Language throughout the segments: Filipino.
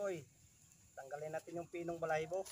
parikoy. Tanggalin natin yung pinong balahibo.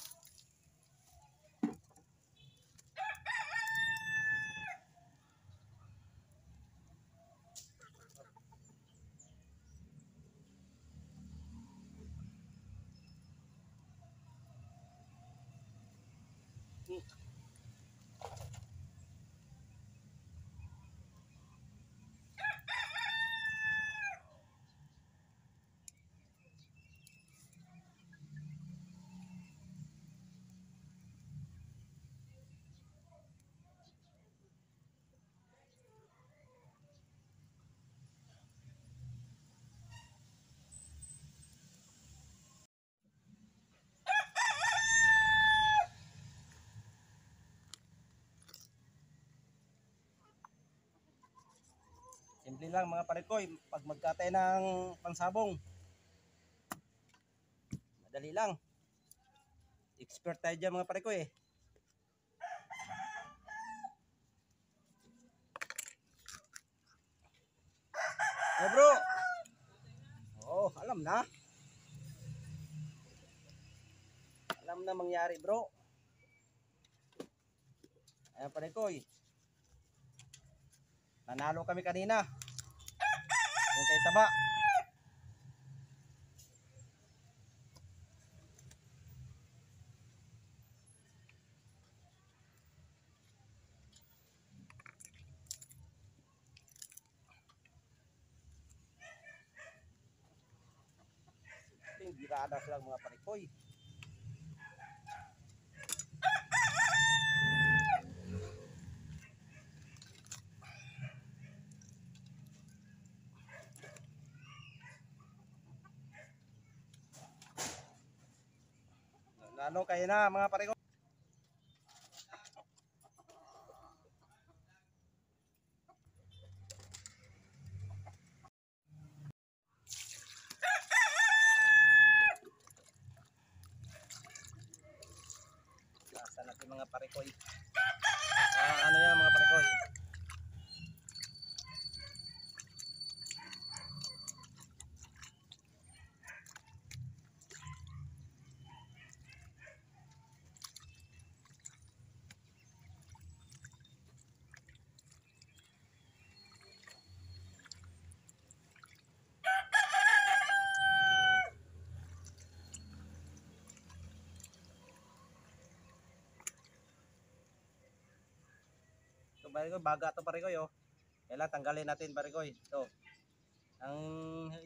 Simple lang mga parikoy, pag magkatay ng pansabong, madali lang. Expert tayo dyan mga parikoy eh. Eh bro, oh alam na. Alam na mangyari bro. Ayan parikoy. Nanalo kami kanina. Yung kay taba. Girada sila mga parikoy. Nanalo kayo na mga parikoy. Natin mga parikoy. Ano yan mga parikoy? Parikoy, baga to parikoy oh. Kailan tanggalin natin parikoy. Ito.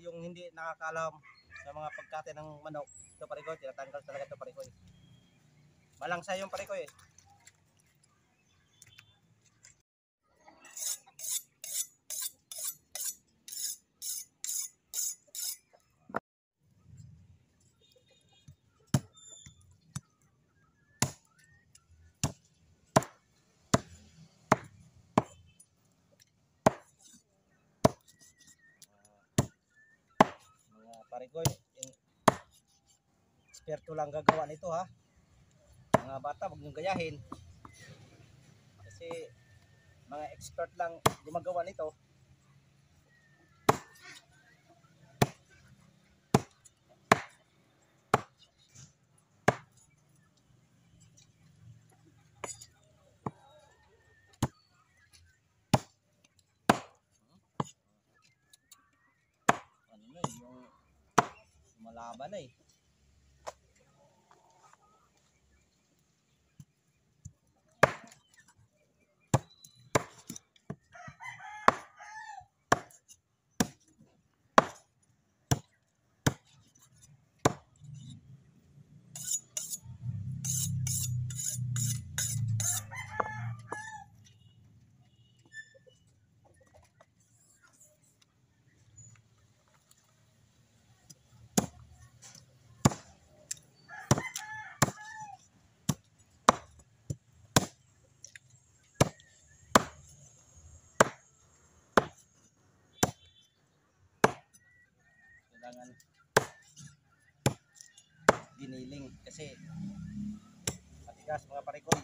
Yung hindi nakakalam sa mga pagkate ng manok, ito parikoy, tinatanggal talaga ito parikoy. Malangsa yung parikoy eh. Parikoy, eksperto lang gagawa nito ha. Mga bata, huwag niyong gayahin. Kasi mga expert lang gumagawa nito. Ano na yung malaban na eh. Kailangan giniling kasi matigas mga parikoy.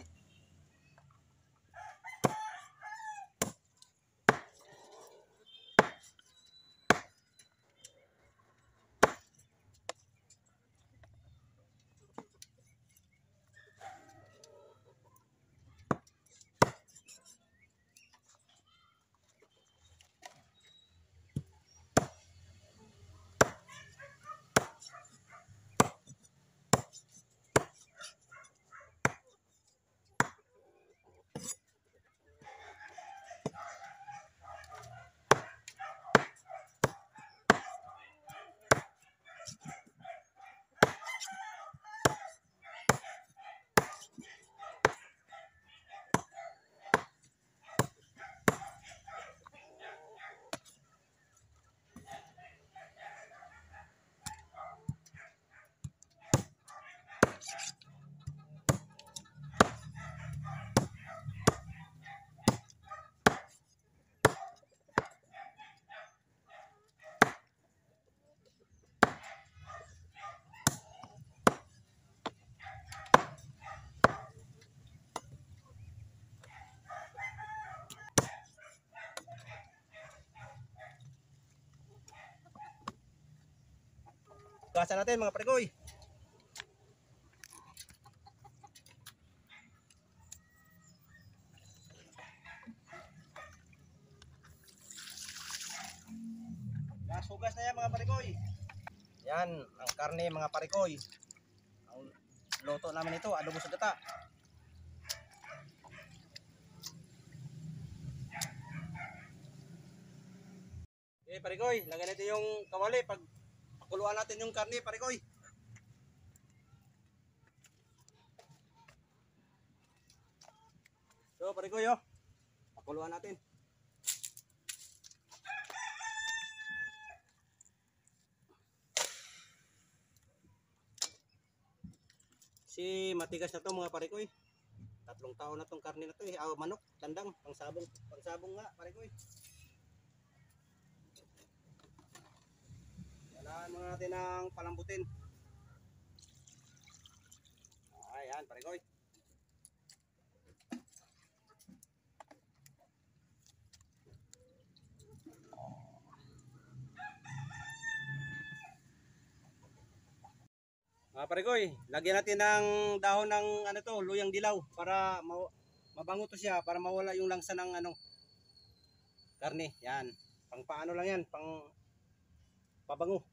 Gasan natin mga parekoy. Sugas na yan mga parekoy. Yan ang karne mga parekoy. Ang luto namin ito, adobo sa gata. Okay parekoy, lagyan natin yung kawali pag pakuluan natin yung karne parekoy. So parekoy oh, pakuluan natin. Si matigas na to mga parekoy. 3 taon na tong karne na to eh. Manok, tandang, pangsabong nga parekoy. Kailangan mo natin ng palambutin. Ayan parekoy. Parekoy, lagyan natin ng dahon ng ano to, luyang dilaw para mabango to siya, para mawala yung langsa ng ano karne. Yan. Pang paano lang yan, pang pabango.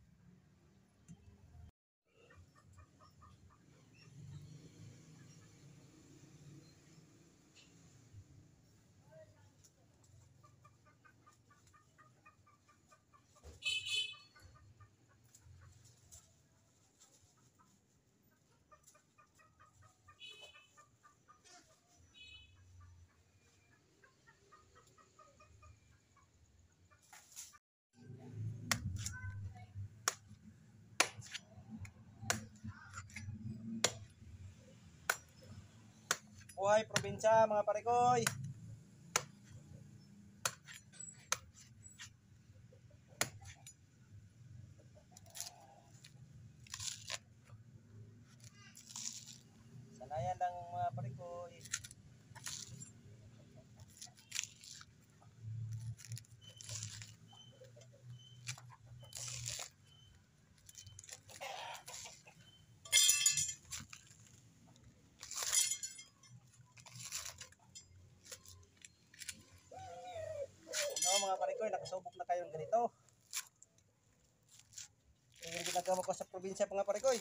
Buhay probinsya mga parekoy. Sanayan lang mga parekoy. No mga parekoy, nakasubok na kayong ganito. Yung ginagawa ko sa probinsya mga parekoy.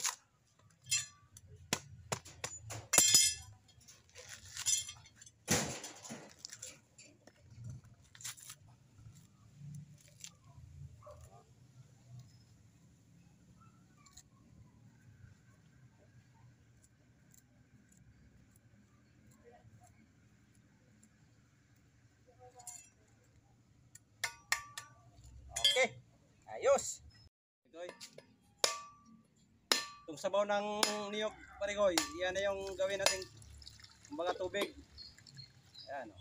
Okay, ayos. Parekoy. Itong sabaw ng niyog parekoy, yan na yung gawin natin mga tubig. Ayan o.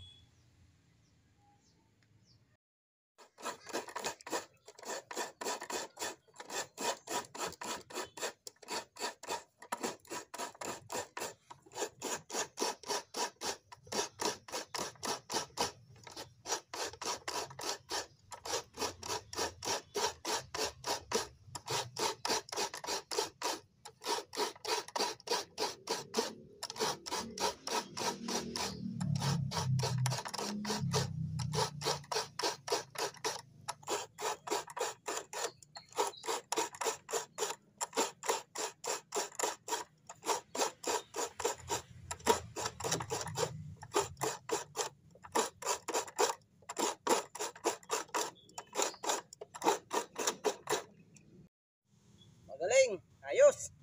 Magaling, ayos.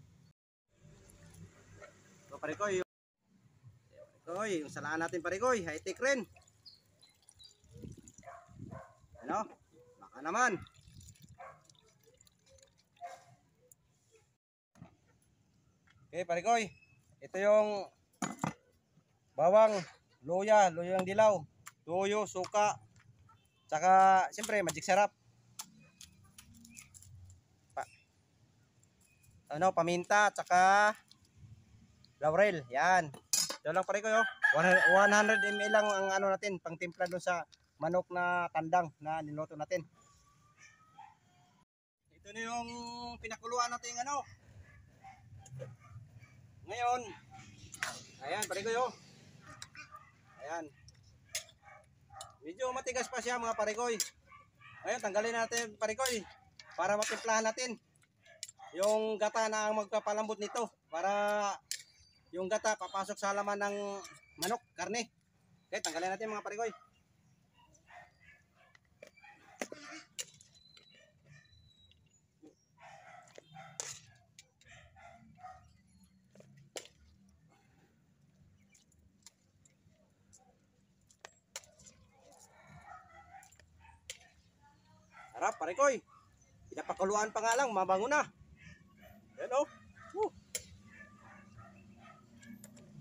So parekoy, yung salaan natin parekoy, high-tech rin. Ano? Baka naman. Okay parekoy, ito yung bawang, luyang dilaw, tuyo, suka, tsaka siyempre magic sarap. Paminta, tsaka laurel. Yan. Ito lang parekoy oh. 100 ml lang ang ano natin, pang timpla doon sa manok na tandang na niluto natin. Ito ito na yung pinakuluan natin ano. Ngayon, ayan, parikoy oh. Ayan. Medyo matigas pa siya mga parikoy. Ngayon, tanggalin natin parikoy para matimplahan natin yung gata na ang magpapalambot nito para yung gata papasok sa laman ng manok, karne. Okay, tanggalin natin mga parikoy. Harap, parikoy. Pinapakuluan pa nga lang, mabango na. Ayan o.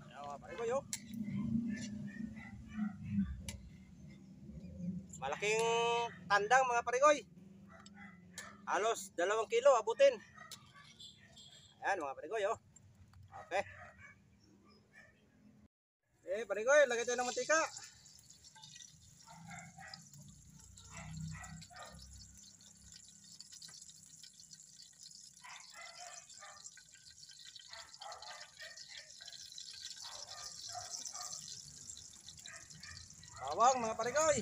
Ayan mga parikoy o. Malaking tandang mga parikoy. Halos 2 kilo abutin. Ayan mga parikoy o. Okay. Parikoy, lagay tayo ng mantika. Bawang mga parikoy.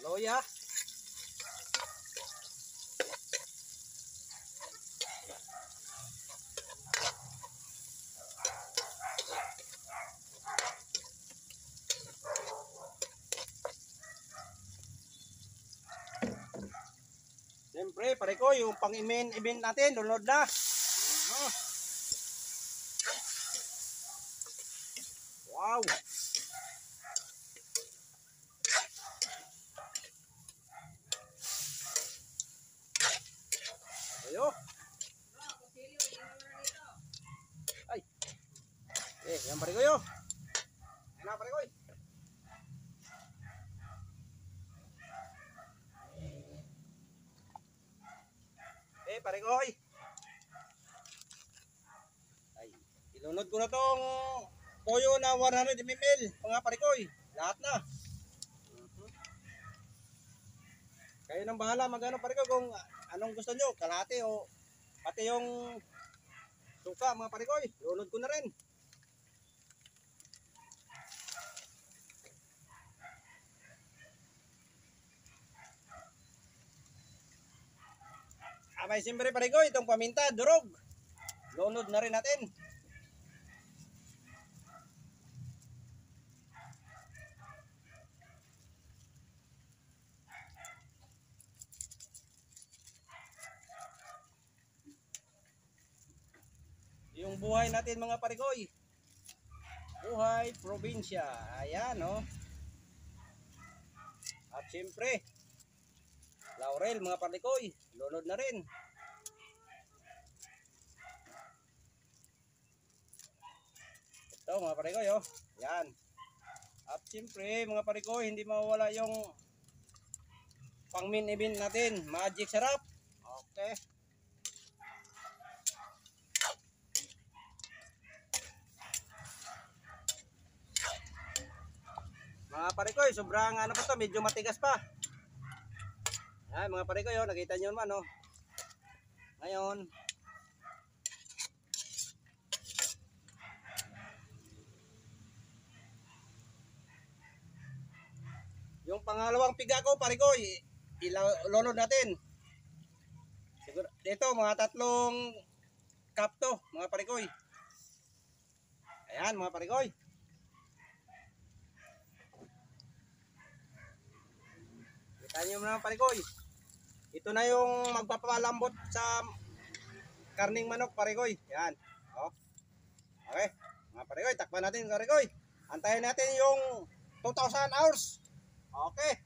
Loya. Siyempre, parikoy, yung pang-imin natin, download na. Wow. Ayo. Ay. Yan parikoy yo. Yan parikoy. Parikoy. Ay, ilunod ko na tong toyo na 100 ml, mga parikoy. Lahat na. Kayo nang bahala magano parikoy kung anong gusto nyo, kalahati o pati yung suka mga parikoy. Ilunod ko na rin. May siyempre parikoy, itong paminta, durog. Lunod na rin natin. Yung buhay natin mga parikoy. Buhay probinsya. Ayan oh. At siyempre, laurel mga parikoy. Lunod na rin. Ito mga parikoy oh. Yan. At siyempre mga parikoy, hindi mawala yung pang-min event natin. Magic sarap. Okay. Mga parikoy, sobrang ano pa to, medyo matigas pa. Ay, mga parikoy, oh, nakita nyo naman, oh. Ngayon, yung pangalawang piga ko, parikoy, ilunod natin. Siguro, dito, mga 3 cup to, mga parikoy. Ayan, mga parikoy. Kita nyo naman, parikoy. Ito na yung magpapalambot sa karning manok, parikoy. Yan. Oh. Okay. Mga parikoy, takpan natin, parikoy. Antayin natin yung 2,000 hours. Okay.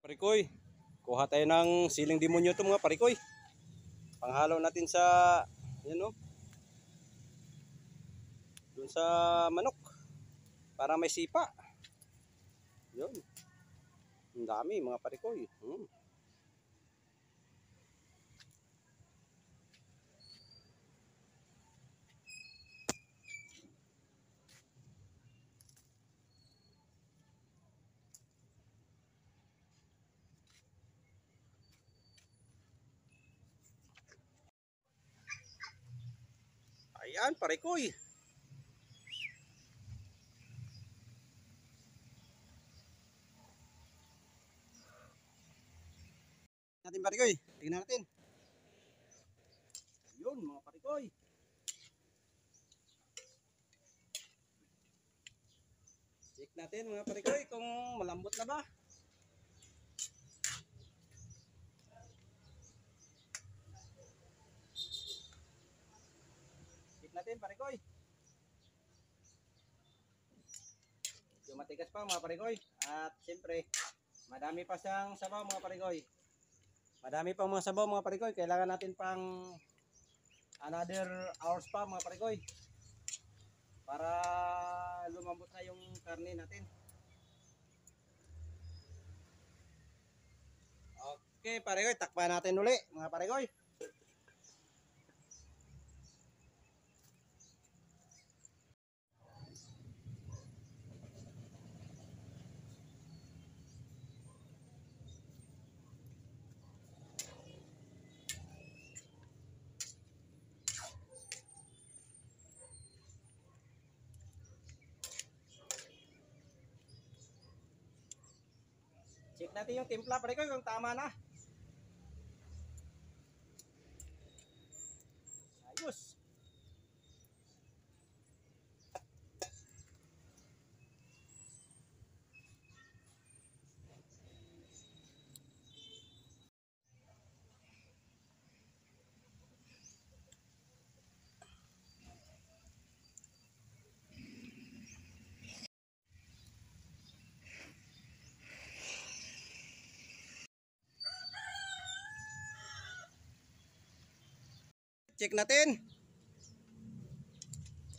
Parikoy, kuha tayo ng siling demonyo ito mga parikoy. Panghalo natin sa, yan o. Dun sa manok. Para may sipa. Yun. Ang dami mga parikoy. Ayan, parikoy. Natin parikoy. Tingnan natin. Ayun, mga parikoy. Check natin mga parikoy kung malambot na ba. Check natin parikoy. Medyo matigas pa mga parikoy. At siyempre, madami pa siyang sabaw mga parikoy. Madami pa mga sabaw mga parikoy. Kailangan natin pang another hours pa mga parikoy. Para lumambot na yung karne natin. Okay parikoy, takpan natin uli mga parikoy. Check natin yung timpla parikoy kung tama na. Ayos. Check natin.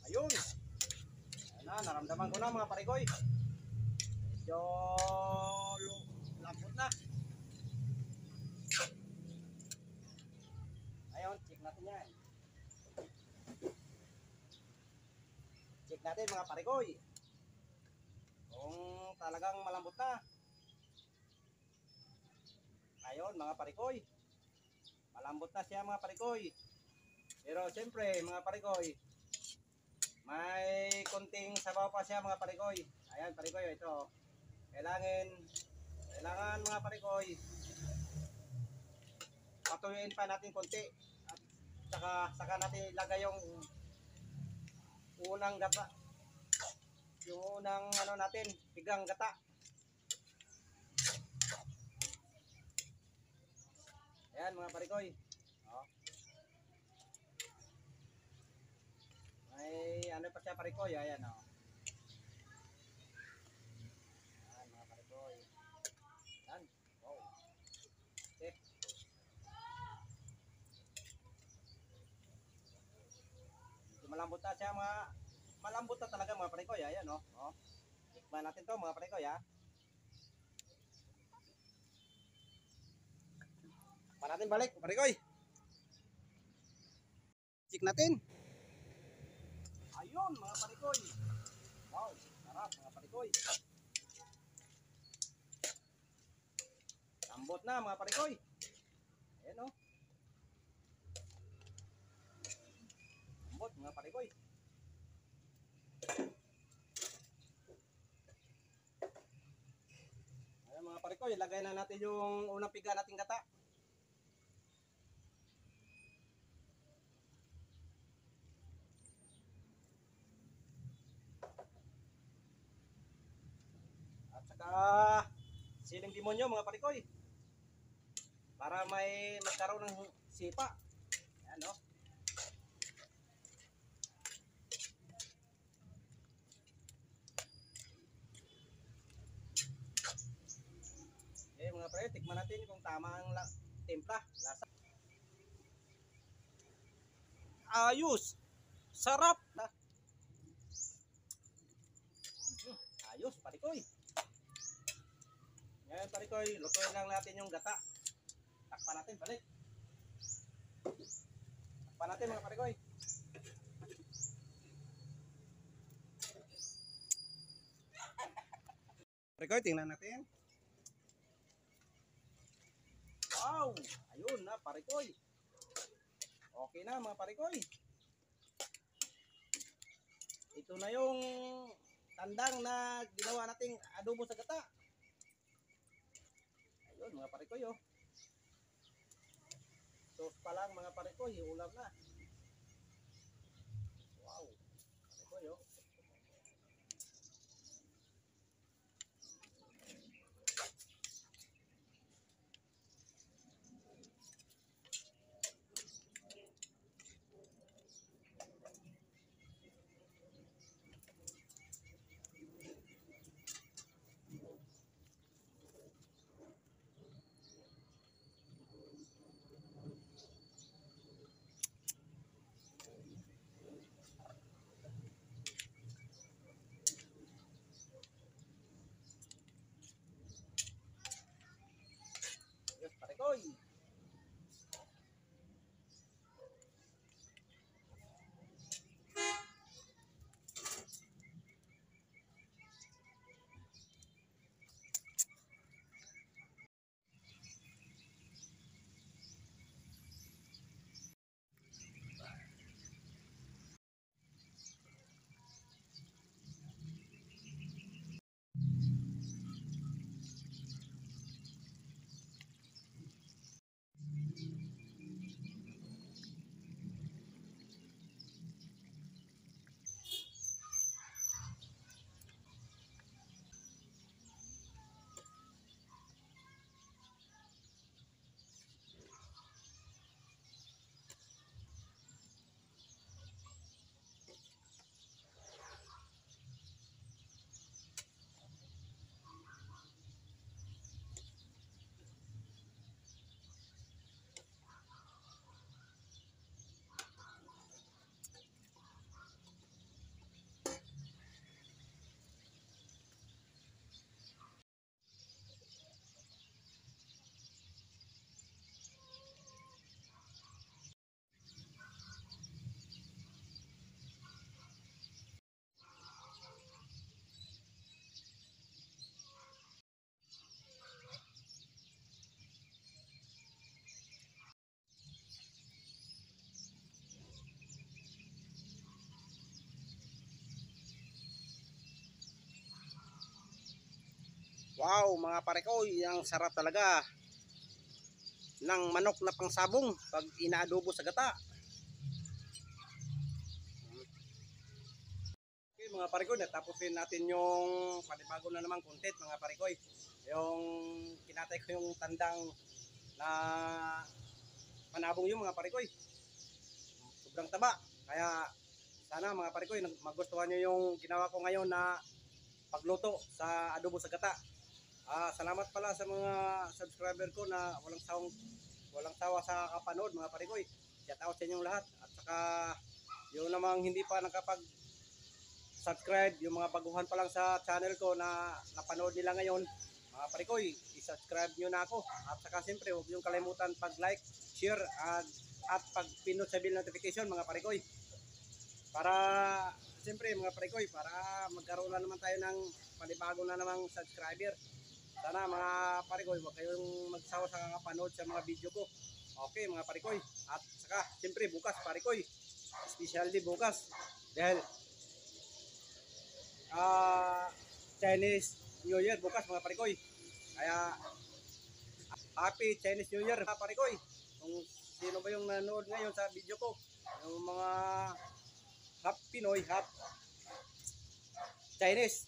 Ayun. Ayun na, naramdaman ko na mga parikoy. Medyo lambot na. Ayun, check natin yan. Check natin mga parikoy. Kung talagang malambot na. Ayun mga parikoy. Malambot na siya mga parikoy. Pero siyempre mga parikoy, may konting sabaw pa siya mga parikoy. Ayan parikoy, ito. Kailangan mga parikoy, patuyuin pa natin konti. At saka natin ilagay yung unang gata. Yung unang ano natin, pigang gata. Ayan mga parikoy. Oh. May ano pa siya parikoy, ayan o. Oh. Ayan mga parikoy. Ayan. Wow. Okay. Malambot na siya malambot na talaga mga parikoy, ayan o. Oh. Tikman natin to mga parikoy ha. Tikman natin balik parikoy. Check natin. Ayun mga parikoy. Wow, sarap mga parikoy. Lambot na mga parikoy. Ayan o. Lambot mga parikoy. Ayan mga parikoy, ilagay na natin yung unang piga nating gata. At saka siling demonyo mga parikoy. Para may magkaroon ng sipa. Ayan o. Okay mga parikoy, tikman natin kung tama ang timpla, lasa. Ayos! Sarap! Ayos parikoy. Ngayon parikoy, lutuin lang natin yung gata. Takpan natin balik. Takpan natin mga parikoy. Parikoy, tingnan natin. Wow! Ayun na parikoy. Okay na mga parikoy. Ito na yung tandang na ginawa nating adobo sa gata. Ayun mga parikoy oh. Sauce pa lang mga parikoy, ulam na. Wow. Parikoy oh. Yes, parikoy. Wow mga parikoy, ang sarap talaga ng manok na pangsabong pag inaadobo sa gata. Okay mga parikoy, natapos din natin yung panibago na namang content mga parikoy. Yung kinatay ko yung tandang na panabong yung mga parikoy. Sobrang taba. Kaya sana mga parikoy magustuhan nyo yung ginawa ko ngayon na pagluto sa adobo sa gata. Salamat pala sa mga subscriber ko na walang sawa sa kapanood mga parikoy. Shout out sa inyong lahat. At saka yung namang hindi pa nakapag subscribe, yung mga baguhan pa lang sa channel ko na napanood nila ngayon, mga parikoy, i-subscribe nyo na ako. At saka siyempre, huwag nyo kalimutan pag-like, share, at pag-pinot sa bell notification mga parikoy. Para siyempre mga parikoy, para magkaroon na naman tayo ng panibago na namang subscriber. Sana mga parikoy, huwag kayong magsawa sa kakapanood sa mga video ko. Okay mga parikoy. At saka siyempre bukas parikoy, especially bukas, dahil Chinese New Year bukas mga parikoy. Kaya Happy Chinese New Year mga parikoy. Kung sino ba yung nanood ngayon sa video ko, yung mga half Pinoy, half Chinese.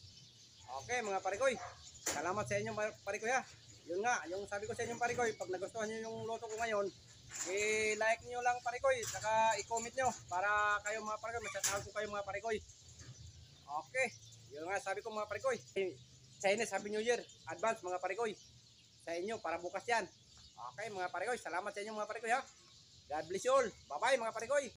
Okay mga parikoy. Salamat sa inyo parikoy ha. Yun nga, yung sabi ko sa inyo parikoy, pag nagustuhan nyo yung luto ko ngayon, i-like nyo lang parikoy, saka i-comment nyo para kayo mga parikoy, masyatawag ko kayo mga parikoy. Okay, yun nga sabi ko mga parikoy. Chinese Happy New Year, advance mga parikoy. Sa inyo, para bukas yan. Okay mga parikoy, salamat sa inyo mga parikoy ha. God bless you all. Bye bye mga parikoy.